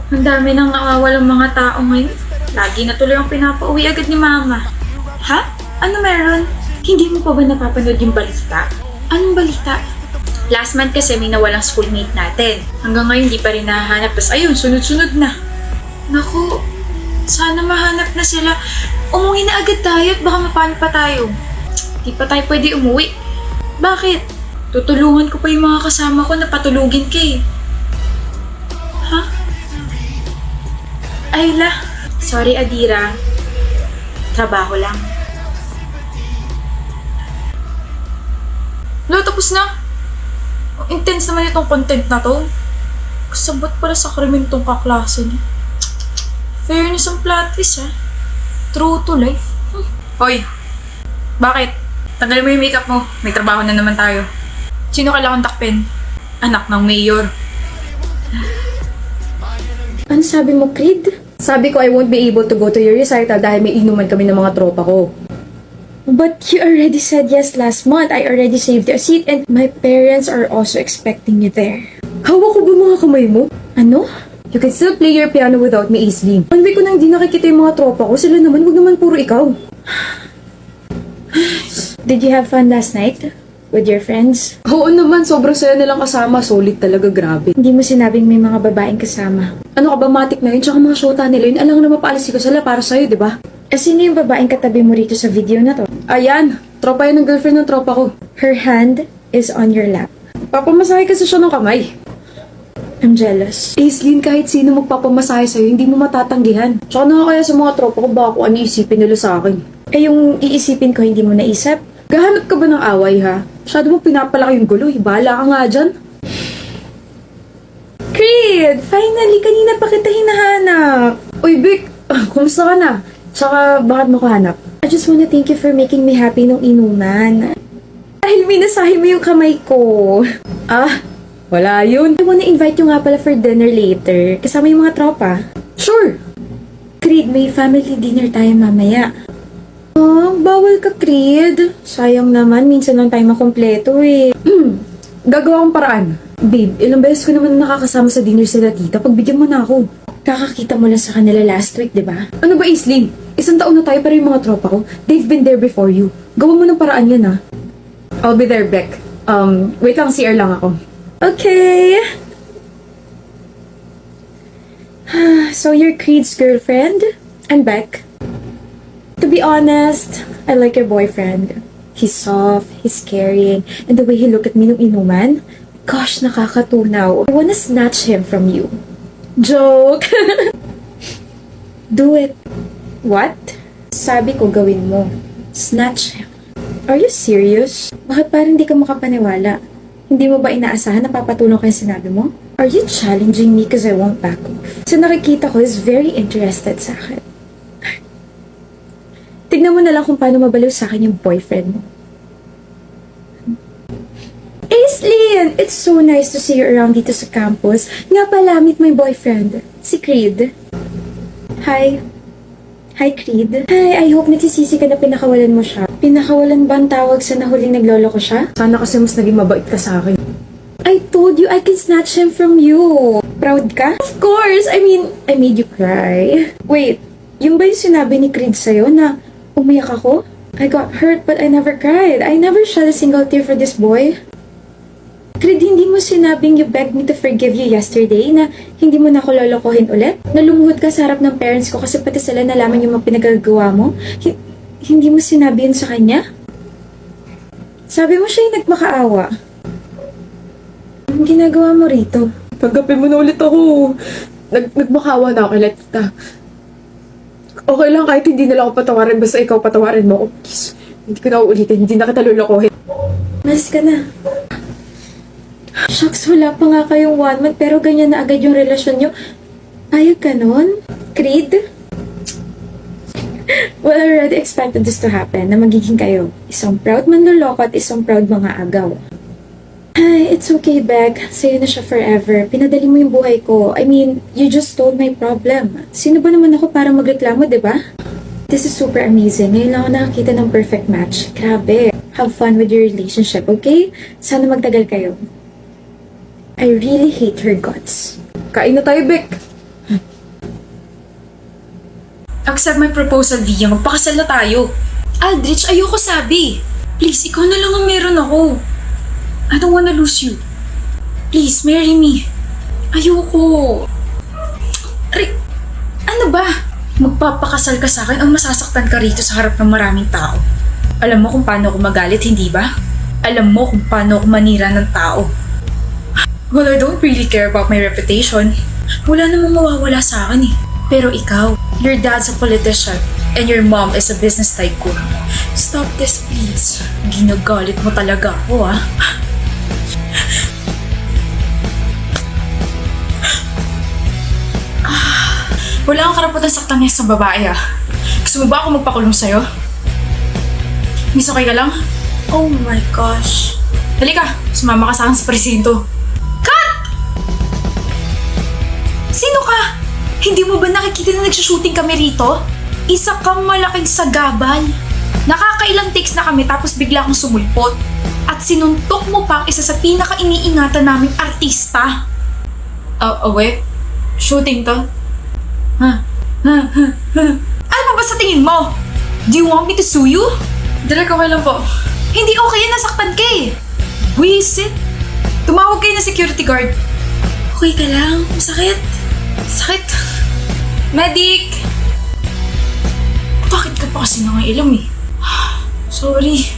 Ang dami nang nawawalang mga tao ngayon. Lagi na tuloy ang pinapauwi agad ni Mama. Ha? Ano meron? Hindi mo pa ba napapanood yung balita? Anong balita? Last month kasi may nawalang schoolmate natin. Hanggang ngayon di pa rin nahahanap. Tapos ayun, sunod-sunod na. Naku, sana mahanap na sila. Umuwi na agad tayo at baka mapano pa tayo. Di pa tayo pwede umuwi. Bakit? Tutulungan ko pa yung mga kasama ko na patulugin ka eh. Ha? Ayla. Sorry Adira. Trabaho lang. No, tapos na. Ang intense naman itong content na to. Kasabot pala sa krimen tong kaklase niya. Fairness ang plot twist ha. True to life. Hoy, bakit? Tanggalin mo yung makeup mo. May trabaho na naman tayo. Sino kailangan takpin? Anak ng mayor. Ano sabi mo, Creed? Sabi ko I won't be able to go to your recital dahil may inuman kami ng mga tropa ko. But you already said yes last month. I already saved you a seat and my parents are also expecting you there. Hawak ko ba mga kamay mo? Ano? You can still play your piano without me, Aislinn. One week ko nang di nakikita yung mga tropa ko. Sila naman, wag naman puro ikaw. Did you have fun last night? With your friends? Oo naman, sobrang saya nilang kasama. Solid talaga, grabe. Hindi mo sinabing may mga babaeng kasama. Ano ka ba, matik na yun? Tsaka mga shota nila yun. Alam na mapaalis ko sila para sa'yo, di ba? Sino yung babaeng katabi mo rito sa video na to? Ayan, tropa yan ng girlfriend ng tropa ko. Her hand is on your lap. Papamasahe kasi siya ng kamay. I'm jealous. Aislinn, kahit sino magpapamasahe sa'yo, hindi mo matatanggihan. Tsaka nakakaya sa mga tropa ko ba kung ano isipin nila sa akin. Eh yung iisipin ko hindi mo naisip? Gahanap ka ba ng away ha? Masyado mo pinapalaki yung gulo. Bahala ka nga dyan. Creed! Finally, kanina pa kita hinahanap. Uy, Vic! Kumusta ka na? Tsaka, bakit mo ko hanap? I just wanna thank you for making me happy nung inuman. Dahil minasahe mo yung kamay ko. Ah, wala yun. I wanna invite you nga pala for dinner later. Kasama yung mga tropa. Sure! Creed, may family dinner tayo mamaya. Oh, bawal ka, Creed. Sayang naman, minsan lang tayo makompleto eh. Gagawa akong paraan. Babe, ilang beses ko naman nakakasama sa dinner sila tita. Pagbigyan mo na ako. Kakakita mo lang sa kanila last week, di ba? Ano ba, Aislinn? 1 taon na tayo pero yung mga tropa ko, they've been there before you. Gawa mo ng paraan yan, ha? I'll be there, Beck. Wait lang, CR lang ako. Okay. So you're Creed's girlfriend? I'm Beck. To be honest, I like your boyfriend. He's soft, he's caring, and the way he looked at me nung inuman, gosh, nakakatunaw. I wanna snatch him from you. Joke! Do it. What? Sabi ko gawin mo. Snatch him. Are you serious? Bakit parang di ka makapaniwala? Hindi mo ba inaasahan na papatulong kayo sinabi mo? Are you challenging me cause I won't back off? So nakikita ko is very interested sa akin. Tignan mo na lang kung paano mabaliw sa akin yung boyfriend mo. Aislinn! It's so nice to see you around dito sa campus. Nga pala, meet my boyfriend, si Creed. Hi. Hi, Creed. Hi, I hope nagsisisi ka na pinakawalan mo siya. Pinakawalan ba ang tawag sa nahuling naglolo ko siya? Sana kasi mas naging mabait ka sa akin. I told you I can snatch him from you. Proud ka? Of course! I mean, I made you cry. Wait, yung ba yung sinabi ni Creed sa'yo na umiyak ako? I got hurt but I never cried. I never shed a single tear for this boy. Creed, hindi mo sinabing you begged me to forgive you yesterday na hindi mo na ako lolokohin ulit? Na lumuhod ka sa harap ng parents ko kasi pati sila nalaman yung mga pinagagawa mo? Hindi mo sinabi yun sa kanya? Sabi mo siya yung nagmakaawa. Anong ginagawa mo rito? Tanggapin mo na ulit ako. Nagmakaawa na ako kay tita. Okay lang kahit hindi nila ako patawarin, basta ikaw patawarin mo ako. Please, hindi ko na uulitin, hindi na kita lulukohin. Malis ka na. Shucks, wala pa nga kayong 1 month pero ganyan na agad yung relasyon nyo. Ayaw ka nun? Creed? Well, I already expected this to happen, na magiging kayo. Isang proud manloloko at isang proud mga agaw. Ay, it's okay, Beck. Sa'yo na siya forever. Pinadali mo yung buhay ko. I mean, you just told my problem. Sino ba naman ako para magreklamo, di ba? This is super amazing. Ngayon lang ako nakakita ng perfect match. Grabe. Have fun with your relationship, okay? Sana magtagal kayo. I really hate her guts. Kain na tayo, Beck. Accept my proposal, Via. Magpakasal na tayo. Aldrich, ayoko sabi. Please, ikaw na lang ang meron ako. I don't wanna lose you. Please, marry me. Ayoko. Ano ba? Magpapakasal ka sa akin o masasaktan ka rito sa harap ng maraming tao? Alam mo kung paano ako magalit, hindi ba? Alam mo kung paano ako manira ng tao. Well, I don't really care about my reputation. Wala namang mawawala sa akin eh. Pero ikaw, your dad's a politician and your mom is a business tycoon. Stop this, please. Ginagalit mo talaga ako, ah. Wala kang karapatan saktan niya sa babae, ah. Gusto mo ba ako magpakulong sa'yo? Miss, okay ka lang? Oh my gosh. Halika, sumama ka sa akin sa presinto. Cut! Sino ka? Hindi mo ba nakikita na nagsushooting kami rito? Isa kang malaking sagabal. Nakakailang takes na kami tapos bigla kang sumulpot. At sinuntok mo pa ang isa sa pinaka-iniingatan naming artista. Wait. Shooting to? Ano ba sa tingin mo? Do you want me to sue you? Direk, okay lang po. Hindi okay yan, nasaktan ka eh. Wisit. Tumawag kayo na security guard. Okay ka lang? Masakit. Sakit. Medic! Bakit ka pa kasi nangailam eh? Sorry.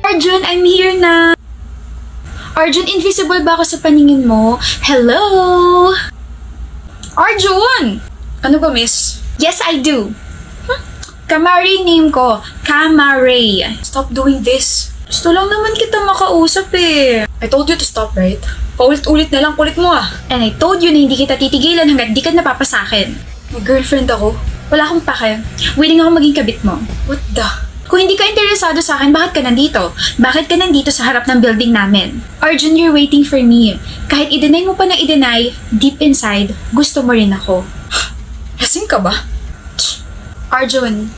Arjun, I'm here na. Arjun, invisible ba ako sa paningin mo? Hello? Arjun! Ano ba, miss? Yes, I do. Kamari name ko. Kamari. Stop doing this. Gusto lang naman kita makausap eh. I told you to stop, right? Paulit-ulit na lang, kulit mo ah. And I told you na hindi kita titigilan hanggat di ka napapasakin. May girlfriend ako. Wala akong pake. Willing ako maging kabit mo. What the? Kung hindi ka interesado sa akin, bakit ka nandito? Bakit ka nandito sa harap ng building namin? Arjun, you're waiting for me. Kahit i-deny mo pa na i-deny, deep inside, gusto mo rin ako. Lasing ka ba? Arjun.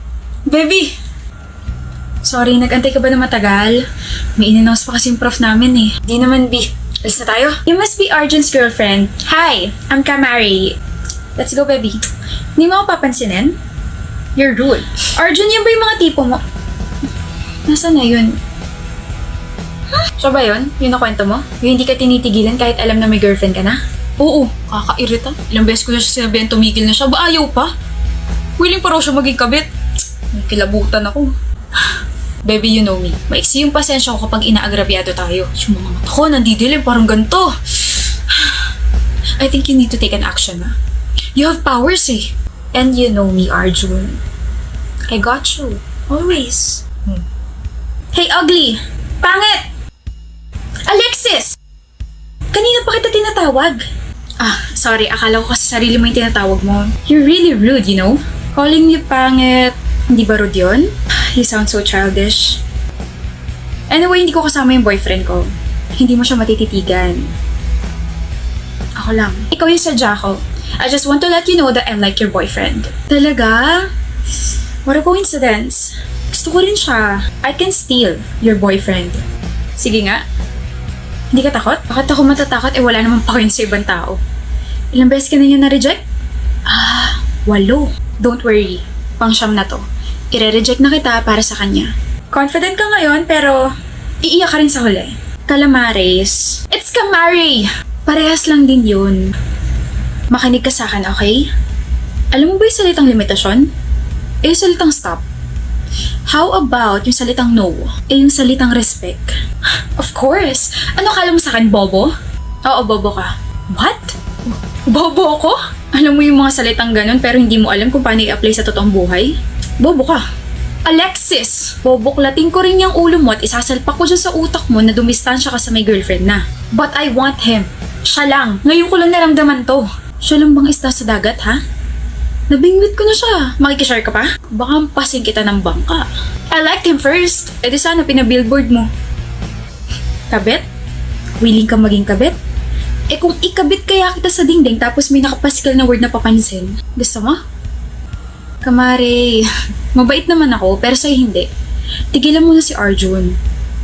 Baby! Sorry, nag-antay ka ba na matagal? May in-announce pa kasi yung prof namin eh. Di naman, B. Alis na tayo? You must be Arjun's girlfriend. Hi, I'm Kamari. Let's go, baby. Hindi mo ako papansinin? You're rude. Arjun, yun ba yung mga tipo mo? Nasaan na yun? So ba yun? Yun na kwento mo? Yung hindi ka tinitigilan kahit alam na may girlfriend ka na? Oo, kakairita. Ilang beses ko na siya sinabihan tumigil na siya. Ba ayaw pa? Willing pa raw siya maging kabit. May kilabutan ako. Baby, you know me. Maiksi yung pasensya ko kapag inaagrabyado tayo. Yung mga mata ko, nandidilim, parang ganito. I think you need to take an action, ha? You have powers, eh. And you know me, Arjun. I got you. Always. Hey, ugly! Pangit! Alexis! Kanina pa kita tinatawag. Sorry. Akala ko kasi sarili mo yung tinatawag mo. You're really rude, you know? Calling me pangit. Hindi ba rude yun? You sound so childish. Anyway, hindi ko kasama yung boyfriend ko. Hindi mo siya matititigan. Ako lang. Ikaw yung sadya ko. I just want to let you know that I'm like your boyfriend. Talaga? What a coincidence. Gusto ko rin siya. I can steal your boyfriend. Sige nga. Hindi ka takot? Bakit ako matatakot? Wala namang pakin sa ibang tao. Ilang beses ka na niya na-reject? 8. Don't worry. Pang-siyam na to. Ire-reject na kita para sa kanya. Confident ka ngayon, pero iiyak ka rin sa huli. Calamares. It's Kamari! Parehas lang din yun. Makinig ka sa akin, okay? Alam mo ba yung salitang limitasyon? Yung salitang stop. How about yung salitang no? Yung salitang respect? Of course! Ano kala mo sa akin, bobo? Oo, bobo ka. What? Bobo ako? Alam mo yung mga salitang ganun pero hindi mo alam kung paano i-apply sa totoong buhay? Bobo ka. Alexis! Boboklatin ko rin yung ulo mo at isasalpak ko dyan sa utak mo na dumistansya ka sa may girlfriend na. But I want him. Siya lang. Ngayon ko lang naramdaman to. Siya lang bang isda sa dagat, ha? Nabingwit ko na siya. Makikishare ka pa? Baka pasin kita ng bangka. I liked him first. E di sana pinabillboard mo. Kabit? Willing ka maging kabit? Eh kung ikabit kaya kita sa dingding tapos may nakapaskal na word na papansin, gusto mo? Kamari, mabait naman ako pero sa'yo hindi. Tigilan mo na si Arjun.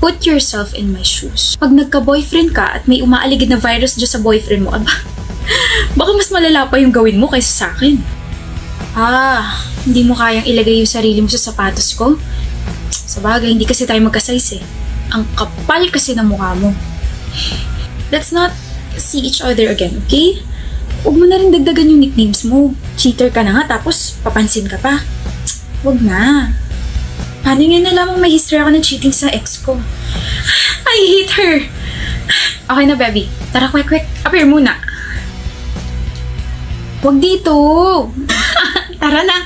Put yourself in my shoes. Pag nagka-boyfriend ka at may umaaligid na virus dyan sa boyfriend mo, baka mas malala pa yung gawin mo kaysa sa akin. Hindi mo kayang ilagay yung sarili mo sa sapatos ko? Sa bagay, hindi kasi tayo magka-size eh. Ang kapal kasi ng mukha mo. Let's not see each other again, okay? Huwag mo na rin dagdagan yung nicknames mo. Cheater ka na nga, tapos papansin ka pa. Huwag na. Paano nga nalamang may history ako ng cheating sa ex ko? I hate her! Okay na, baby. Tara, quick. Appear muna. Huwag dito! Tara na!